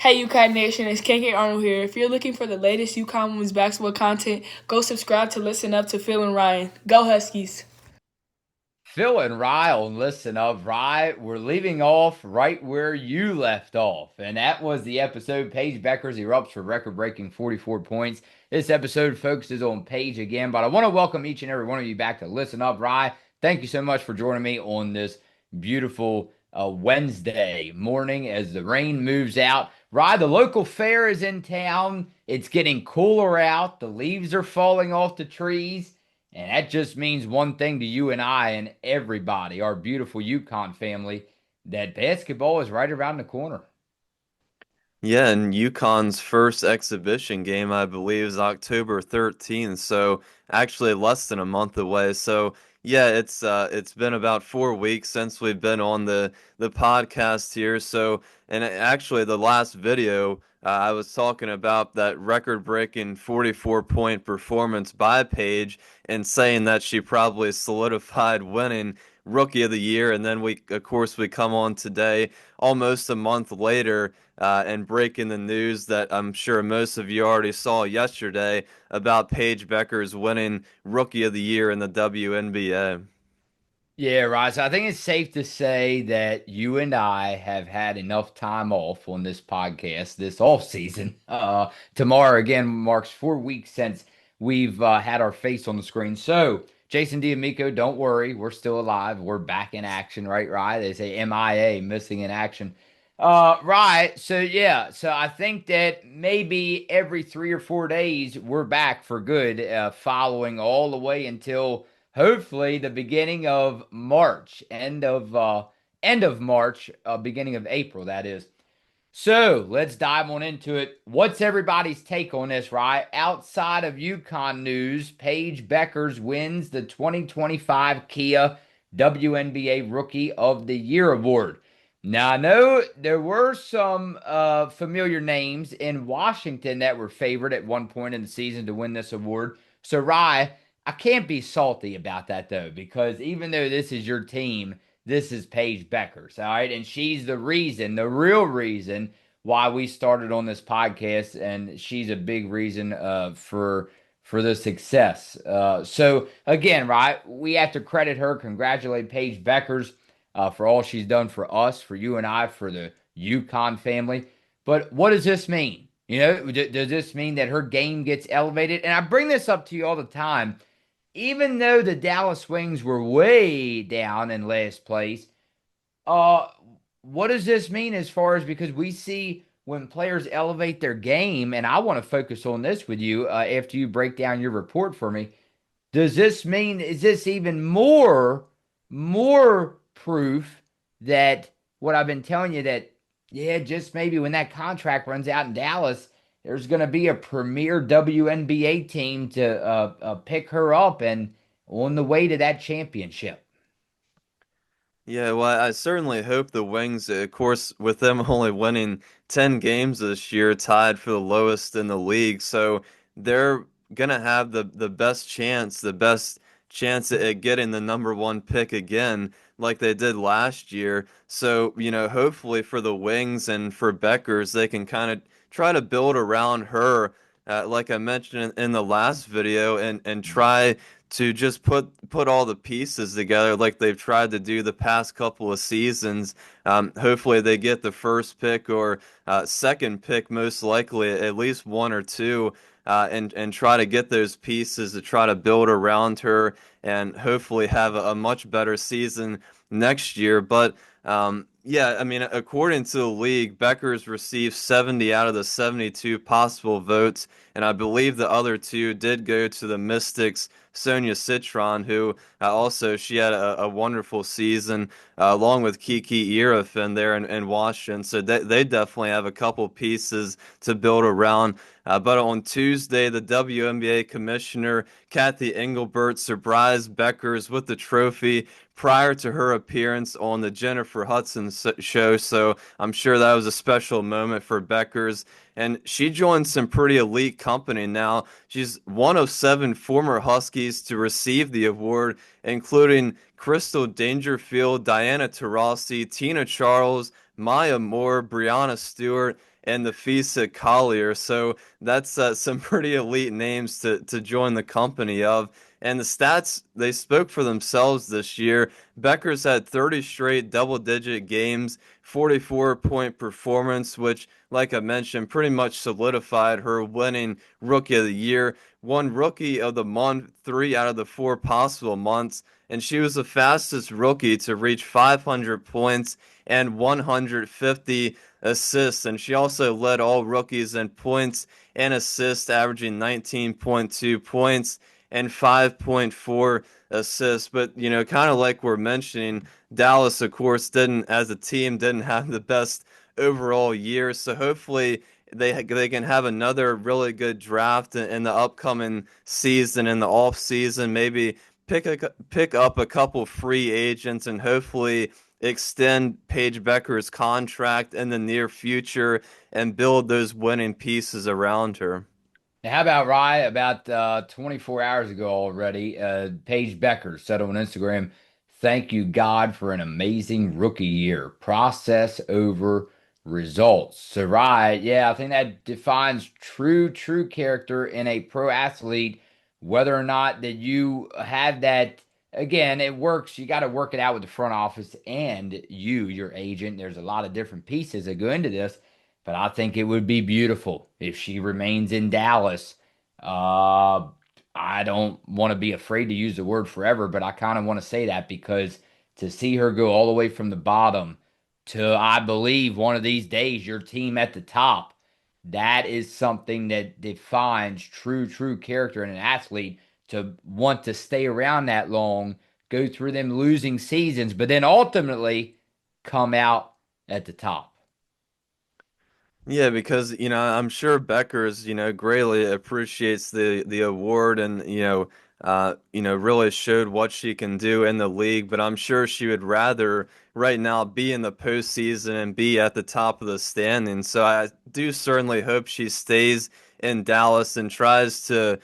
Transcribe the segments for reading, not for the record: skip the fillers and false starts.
Hey UConn Nation, it's KK Arnold here. If you're looking for the latest UConn women's basketball content, go subscribe to Listen Up to Phil and Ryan. Go Huskies! Phil and Rye on Listen Up. Rye, we're leaving off right where you left off. And that was the episode Paige Bueckers erupts for record-breaking 44 points. This episode focuses on Paige again, but I want to welcome each and every one of you back to Listen Up. Rye, thank you so much for joining me on this beautiful Wednesday morning as the rain moves out. Rye, the local fair is in town. It's getting cooler out. The leaves are falling off the trees. And that just means one thing to you and I and everybody, our beautiful UConn family, that basketball is right around the corner. Yeah, and UConn's first exhibition game, I believe, is October 13th, so actually less than a month away. So yeah, it's been about 4 weeks since we've been on the podcast here. So and actually the last video I was talking about that record-breaking 44-point performance by Paige and saying that she probably solidified winning Rookie of the Year, and then of course, we come on today, almost a month later and breaking the news that I'm sure most of you already saw yesterday about Paige Bueckers winning Rookie of the Year in the WNBA. Yeah, right. So I think it's safe to say that you and I have had enough time off on this podcast this off season. Tomorrow again marks 4 weeks since we've had our face on the screen. So Jason D'Amico, don't worry, we're still alive. We're back in action, right? Right? They say MIA, missing in action. Right. So yeah. So I think that maybe every 3 or 4 days we're back for good, following all the way until hopefully the beginning of March, end of March, beginning of April, that is. So let's dive on into it. What's everybody's take on this, right? Outside of UConn news, Paige Bueckers wins the 2025 Kia WNBA Rookie of the Year award. Now, I know there were some familiar names in Washington that were favored at one point in the season to win this award. So, Rye, I can't be salty about that, though, because even though this is your team, this is Paige Bueckers, all right? And she's the reason, the real reason why we started on this podcast, and she's a big reason for the success. So again, right, we have to credit her, congratulate Paige Bueckers for all she's done for us, for you and I, for the UConn family. But what does this mean? You know, does this mean that her game gets elevated? And I bring this up to you all the time. Even though the Dallas Wings were way down in last place, uh, what does this mean as far as because we see when players elevate their game, and I want to focus on this with you after you break down your report for me. Does this mean is this even more proof that what I've been telling you that yeah, just maybe when that contract runs out in Dallas, there's going to be a premier WNBA team to pick her up and on the way to that championship. Yeah, well, I certainly hope the Wings, of course, with them only winning 10 games this year, tied for the lowest in the league. So they're gonna have the best chance at getting the number one pick again, like they did last year. So, hopefully for the Wings and for Bueckers, they can kind of try to build around her, like I mentioned in the last video, and try to just put all the pieces together like they've tried to do the past couple of seasons. Hopefully they get the first pick or second pick, most likely at least one or two, and try to get those pieces to try to build around her and hopefully have a much better season next year. But yeah, I mean, according to the league, Bueckers received 70 out of the 72 possible votes, and I believe the other two did go to the Mystics' Sonia Citron, who also she had a wonderful season, along with Kiki Irefin there in Washington. So they definitely have a couple pieces to build around. But on Tuesday, the WNBA commissioner, Kathy Engelbert, surprised Bueckers with the trophy prior to her appearance on the Jennifer Hudson show. So I'm sure that was a special moment for Bueckers. And she joined some pretty elite company now. She's one of seven former Huskies to receive the award, including Crystal Dangerfield, Diana Taurasi, Tina Charles, Maya Moore, Brianna Stewart, and the Fisa Collier. So that's some pretty elite names to join the company of. And the stats, they spoke for themselves this year. Bueckers had 30 straight double-digit games, 44-point performance, which, like I mentioned, pretty much solidified her winning Rookie of the Year. Won Rookie of the Month 3 out of the 4 possible months, and she was the fastest rookie to reach 500 points and 150 assists. And she also led all rookies in points and assists, averaging 19.2 points and 5.4 assists. But, kind of like we're mentioning, Dallas, of course, as a team, didn't have the best overall year. So hopefully they can have another really good draft in the upcoming season, in the off season. Maybe pick up a couple free agents and hopefully extend Paige Bueckers' contract in the near future and build those winning pieces around her. Now, how about Rye? About 24 hours ago already, Paige Bueckers said on Instagram, "Thank you, God, for an amazing rookie year. Process over results." So, Rye, yeah, I think that defines true character in a pro athlete. Whether or not that you have that, again, it works. You got to work it out with the front office and your agent. There's a lot of different pieces that go into this. But I think it would be beautiful if she remains in Dallas. Uh, I don't want to be afraid to use the word forever, but I kind of want to say that because to see her go all the way from the bottom to, I believe, one of these days, your team at the top, that is something that defines true character in an athlete to want to stay around that long, go through them losing seasons, but then ultimately come out at the top. Yeah, because I'm sure Beckers greatly appreciates the award, and really showed what she can do in the league. But I'm sure she would rather right now be in the postseason and be at the top of the standings. So I do certainly hope she stays in Dallas and tries to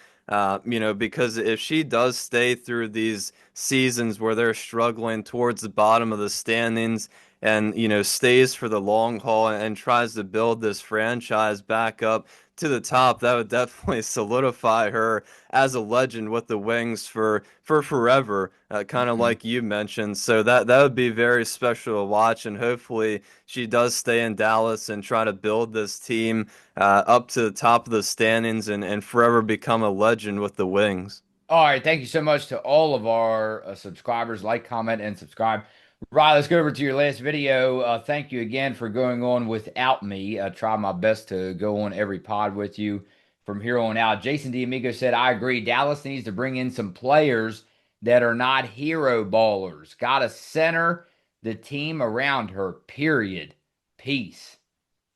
because if she does stay through these seasons where they're struggling towards the bottom of the standings and stays for the long haul and tries to build this franchise back up to the top, that would definitely solidify her as a legend with the Wings for forever, kind of Mhm. like you mentioned. So that would be very special to watch, and hopefully she does stay in Dallas and try to build this team up to the top of the standings and forever become a legend with the Wings. All right, thank you so much to all of our subscribers. Like, comment, and subscribe. Right, let's go over to your last video. Thank you again for going on without me. I try my best to go on every pod with you from here on out. Jason D'Amigo said, "I agree. Dallas needs to bring in some players that are not hero ballers. Got to center the team around her. Period. Peace."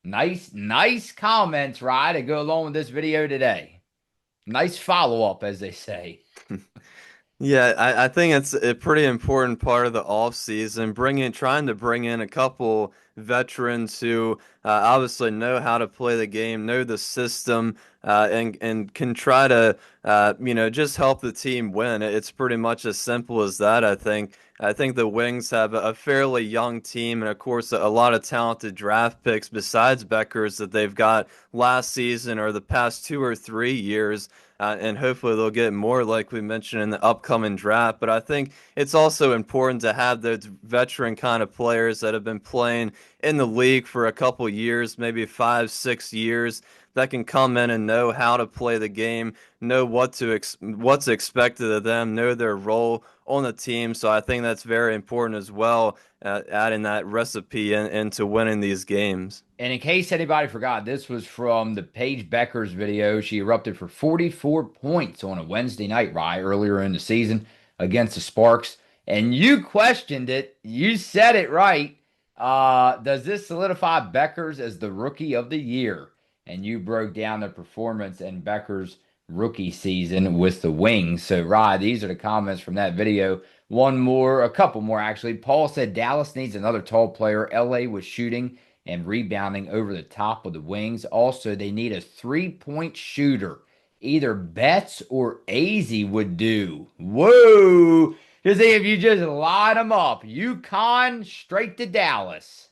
Nice comments, Rye, to go along with this video today. Nice follow up, as they say. Yeah, I think it's a pretty important part of the off season, trying to bring in a couple veterans who obviously know how to play the game, know the system, and can try to just help the team win. It's pretty much as simple as that. I think. I think the Wings have a fairly young team, and of course, a lot of talented draft picks besides Beckers that they've got last season or the past 2 or 3 years. And hopefully they'll get more, like we mentioned, in the upcoming draft. But I think it's also important to have those veteran kind of players that have been playing in the league for a couple years, maybe 5, 6 years, that can come in and know how to play the game, know what's expected of them, know their role on the team. So I think that's very important as well, adding that recipe into winning these games. And in case anybody forgot, this was from the Paige Bueckers video. She erupted for 44 points on a Wednesday night, Rye, earlier in the season against the Sparks. And you questioned it. You said it right. Does this solidify Bueckers as the rookie of the year? And you broke down the performance in Bueckers' rookie season with the Wings. So, Rye, these are the comments from that video. A couple more actually. Paul said Dallas needs another tall player. LA was shooting and rebounding over the top of the Wings. Also, they need a 3-point shooter. Either Betts or AZ would do. Whoa! Because if you just line them up, UConn straight to Dallas.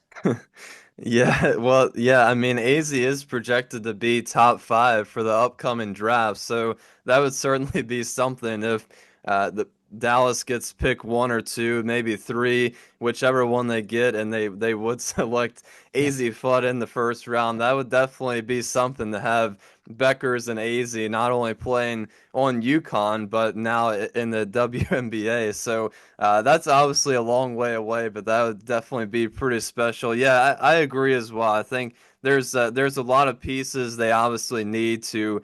Yeah, well, yeah, I mean, AZ is projected to be top five for the upcoming draft, so that would certainly be something if the Dallas gets pick one or two, maybe three, whichever one they get, and they would select AZ Fudd in the first round. That would definitely be something to have Beckers and AZ not only playing on UConn, but now in the WNBA. So that's obviously a long way away, but that would definitely be pretty special. Yeah, I agree as well. I think there's a lot of pieces they obviously need to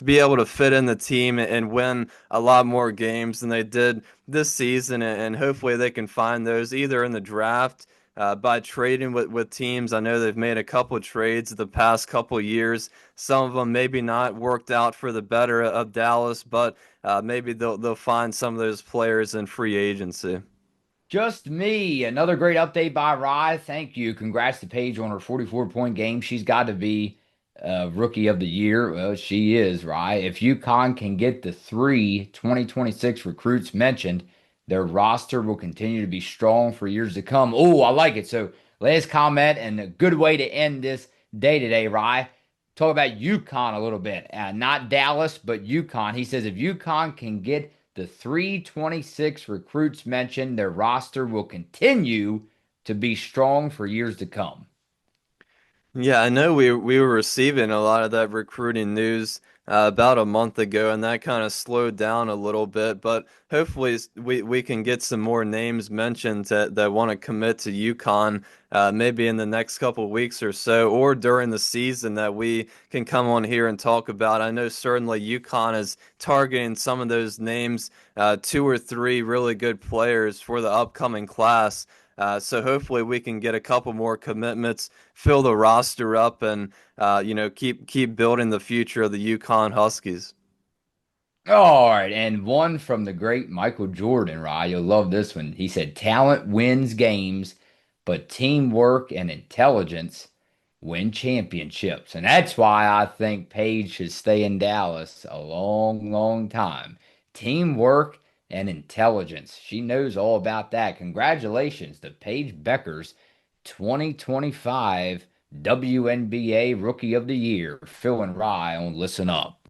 be able to fit in the team and win a lot more games than they did this season, and hopefully they can find those either in the draft. By trading with teams. I know they've made a couple of trades the past couple of years. Some of them maybe not worked out for the better of Dallas, but maybe they'll find some of those players in free agency. Just me. Another great update by Rye. Thank you. Congrats to Paige on her 44-point game. She's got to be rookie of the year. Well, she is, Rye. If UConn can get the 2026 recruits mentioned, their roster will continue to be strong for years to come. Oh, I like it. So, last comment and a good way to end this day today, Rye. Talk about UConn a little bit. Not Dallas, but UConn. He says if UConn can get the 326 recruits mentioned, their roster will continue to be strong for years to come. Yeah, I know we were receiving a lot of that recruiting news about a month ago, and that kind of slowed down a little bit. But hopefully, we can get some more names mentioned that want to commit to UConn, maybe in the next couple of weeks or so, or during the season that we can come on here and talk about. I know certainly UConn is targeting some of those names, two or three really good players for the upcoming class. So hopefully we can get a couple more commitments, fill the roster up, and keep building the future of the UConn Huskies. All right, and one from the great Michael Jordan, Rye. You'll love this one. He said, talent wins games, but teamwork and intelligence win championships. And that's why I think Paige should stay in Dallas a long, long time. Teamwork and intelligence. She knows all about that. Congratulations to Paige Bueckers, 2025 WNBA Rookie of the Year. Phil and Rye on Listen Up.